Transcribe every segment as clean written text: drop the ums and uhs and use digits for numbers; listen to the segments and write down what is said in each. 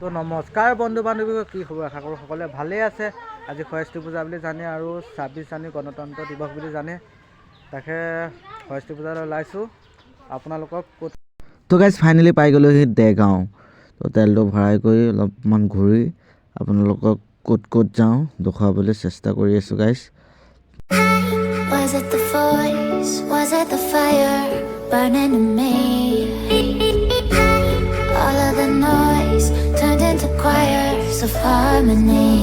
তো নমস্কাৰ বন্ধু বান্ধৱী, কি খবৰ? আশা কৰোঁ সকলোৱে ভালেই আছে। আজি সৰস্বতী পূজা বুলি জানে আৰু 26 জানুৱাৰী গণতন্ত্ৰ দিৱস বুলি জানে, তাকে সৰস্বতী পূজালৈ ওলাইছোঁ আপোনালোকক ক'ত। তো গাইজ ফাইনেলি পাই গ'লোহি দেগাঁও। তো তেলটো ভৰাই কৰি অলপমান ঘূৰি আপোনালোকক ক'ত ক'ত যাওঁ দেখুৱাবলৈ চেষ্টা কৰি আছোঁ guys. Was it the voice? Was it the fire burning in me? All of the noise turned into choirs of harmony.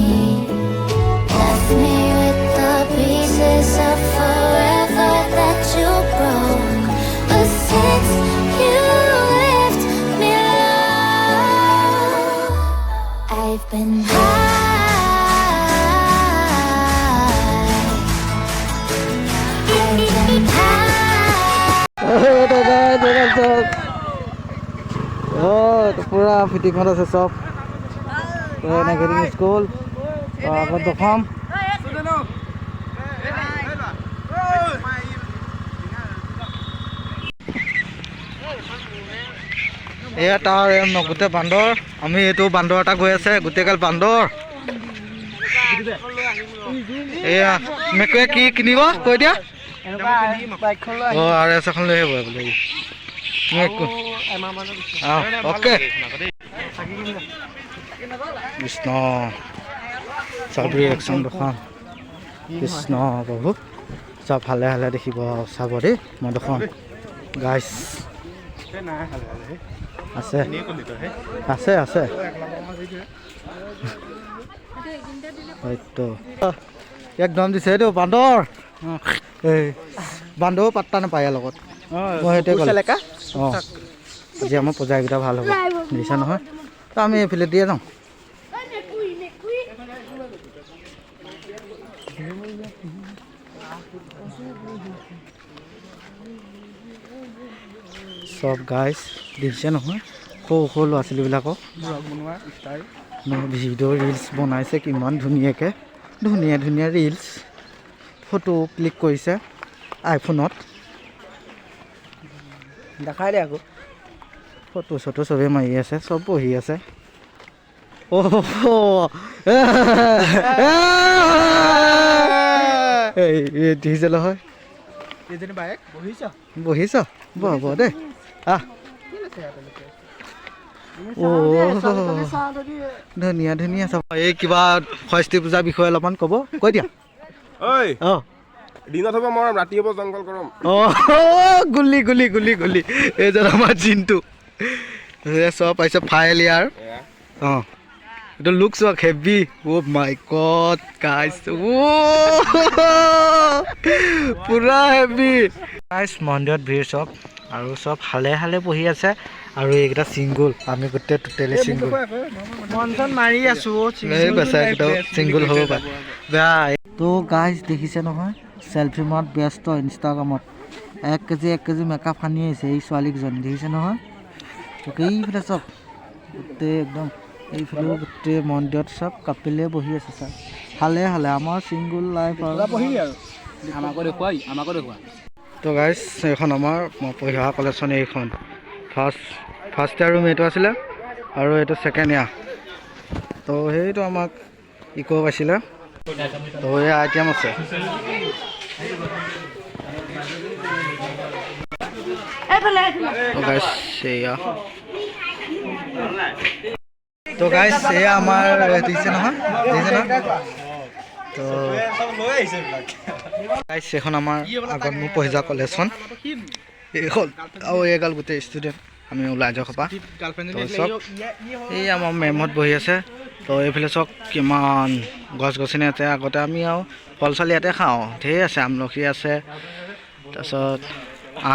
Left me with the pieces of forever that you broke. But since you left me alone, I've been high. পুৰা ফিটিঙত আছে চব। Negative school আগত দখম এয়া তাৰ গোটেই বান্দৰ। আমি এইটো বান্দৰ এটা গৈ আছে, গোটেইগাল বান্দৰ। এয়া মেকুৱে কি কিনিব কৈ দিয়া। আৰু এখন লৈ আহিব বোলে। অ'কে কৃষ্ণ চব ৰিয়েকশ্যন দুখন। কৃষ্ণ প্ৰভু চব ভালে ভালে দেখিব চাব দেই। মই দুখন গাইছ আছে আছে আছে হয়তো একদম দিছে এইটো বান্দৰ। এই বান্দৰো পাত্তা নাপায় ইয়াৰ লগত। মই সেইটোৱে ক'লো। অঁ আজি আমাৰ পূজাকেইটা ভাল হ'ব দিছে নহয়। তো আমি এইফালে দিয়ে যাওঁ। চব গাইজ দেখিছে নহয়, সৰু সৰু ল'ৰা ছোৱালীবিলাকক ভিডিঅ' ৰিলচ বনাইছে কিমান ধুনীয়াকৈ। ধুনীয়া ধুনীয়া ৰিলচ ফটো ক্লিক কৰিছে আইফোনত। দেখাই দে আকৌ ফটো চটো চবেই মাৰি আছে, চব বহি আছে। দেখিছে নহয় বহিছ বহ দেই। ধুনীয়া ধুনীয়া চাব। এই কিবা সৰস্বতী পূজাৰ বিষয়ে অলপমান ক'ব, কৈ দিয়া। দিনত হ'ব মৰম, ৰাতি হ'ব জংঘল গৰম। গুলি গুলি গুলি গুলি এইজন আমাৰ জিন্তু চব পাইছে ফাইল ইয়াৰ। অঁ এইটো লুক চোৱা হেভি। অ' মাই গড গাইছ, পুৰা হেভি গাইছ। মন্দিৰত ভিৰ চব আৰু চব হালে হালে বহি আছে। আৰু এইকেইটা ছিংগুল, আমি গোটেই টোটেলি ছিংগুল মাৰি আছো। ছিংগুল হ'ব পাৰে বেয়া। তো গাইজ দেখিছে নহয়, চেলফি মত ব্যস্ত ইনষ্টাগ্ৰামত। 1 কেজি মেকআপ সানি আহিছে এই ছোৱালীকেইজনী, দেখিছে নহয়। এইফালে চব গোটেই একদম এইফালেও গোটেই মন্দিৰত চব কাপিলে বহি আছে চব হালে হালে। আমাৰ ছিংগুল লাইফ আৰু আমাকো দেখুওৱা। তো গাইজ এইখন আমাৰ মই পঢ়ি অহা কলেজখন। এইখন ফাৰ্ষ্ট ইয়াৰ ৰুম এইটো আছিলে আৰু এইটো ছেকেণ্ড ইয়াৰ। তো সেইটো আমাক ইক' পাইছিলে। তো এই আইটেম আছে। তো গাইজ এয়া আমাৰ দিছে নহয়, দেখিছে নহয়। তো গাইজ এইখন আমাৰ আগত মোৰ পঢ়ি যোৱা কলেজখন। এইখন আৰু এইগাল গোটেই ষ্টুডেণ্ট আমি ওলাই যাওঁ খোপা। চব এই আমাৰ মেমত বহি আছে। তো এইফালে চব কিমান গছ গছনি আছে। আগতে আমি আৰু ফল চল ইয়াতে খাওঁ, ঢেৰ আছে। আমলখি আছে, তাৰপিছত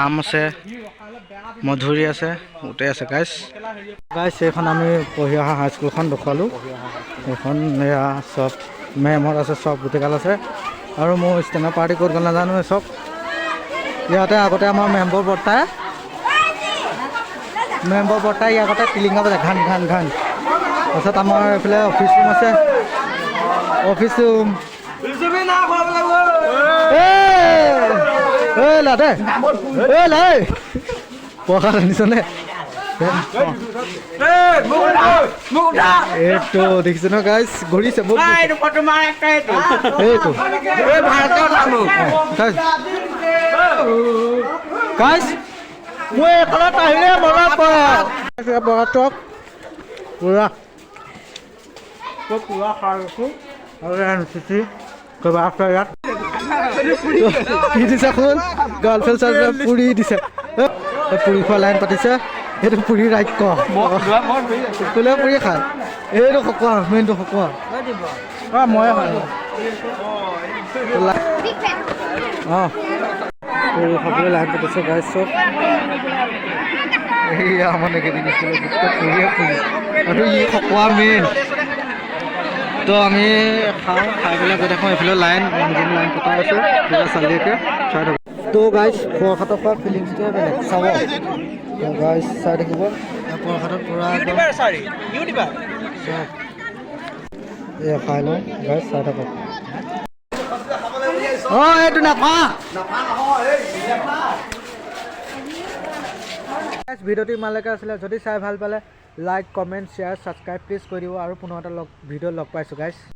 আম আছে, মধুৰি আছে, গোটেই আছে গাইজ। এইখন আমি পঢ়ি অহা হাইস্কুলখন দেখুৱালোঁ। এইখন এয়া চব মেমত আছে, চব গোটেইগাল আছে। আৰু মোৰ ষ্টেণ্ডাৰ পাৰ্টি ক'ত গ'ল নাজানো। চব ইয়াতে আগতে আমাৰ মেম্বৰ বৰ্তাই আগতে টিলিঙা বজায় ঘান ঘান ঘান। তাৰপিছত আমাৰ এইফালে অফিচ ৰুম আছে, অফিচ ৰুম। লাদে প্ৰসাদ আনিছনে? এইটো দেখিছে ন গাইজ ঘূৰিছে বহুত এইটো গাইজ মই এইফালত আহিলে মনত পৰে বগাটক পুৰা পুৰা খাই আছোঁ আৰু নুঠিছি কিবা আছে ইয়াত কি দিছে শুন গাৰ্লফ্ৰেণ্ড চাৰ্লফ্ৰেণ্ড পুৰি দিছে পুৰি খোৱা লাইন পাতিছে এইটো পুৰি ৰাজ্য কোনে পুৰি খায় এইটো খকুৱা মেইনটো খকুৱা মই অঁ পুৰি খাবলৈ লাইন পাতিছে গাইজ চব এইয়া মানে কেইদিন পুৰিয়ে পুৰি আৰু ই খকুৱা মেইন তো আমি খাওঁ খাই পেলাই গৈ দেখোঁ এইফালে লাইন মানুহজনী লাইন পতা আছে দুটা ছোৱালীকে চাই থাকোঁ তো গাইজ প্ৰসাদৰ খোৱা ফিলিংছটোৱে বেলেগ চাব তো গাইজ চাই থাকিব প্ৰসাদত পূৰা এয়া খাই লওঁ গাইজ চাই থাকক অঁ এইটো নাপা ভিডিঅ'টো ইমানলৈকে আছিলে যদি চাই ভাল পালে like comment share subscribe please কৰি দিব আৰু পুনৰ এটা ভিডিঅ'ত লগ পাইছোঁ গাইজ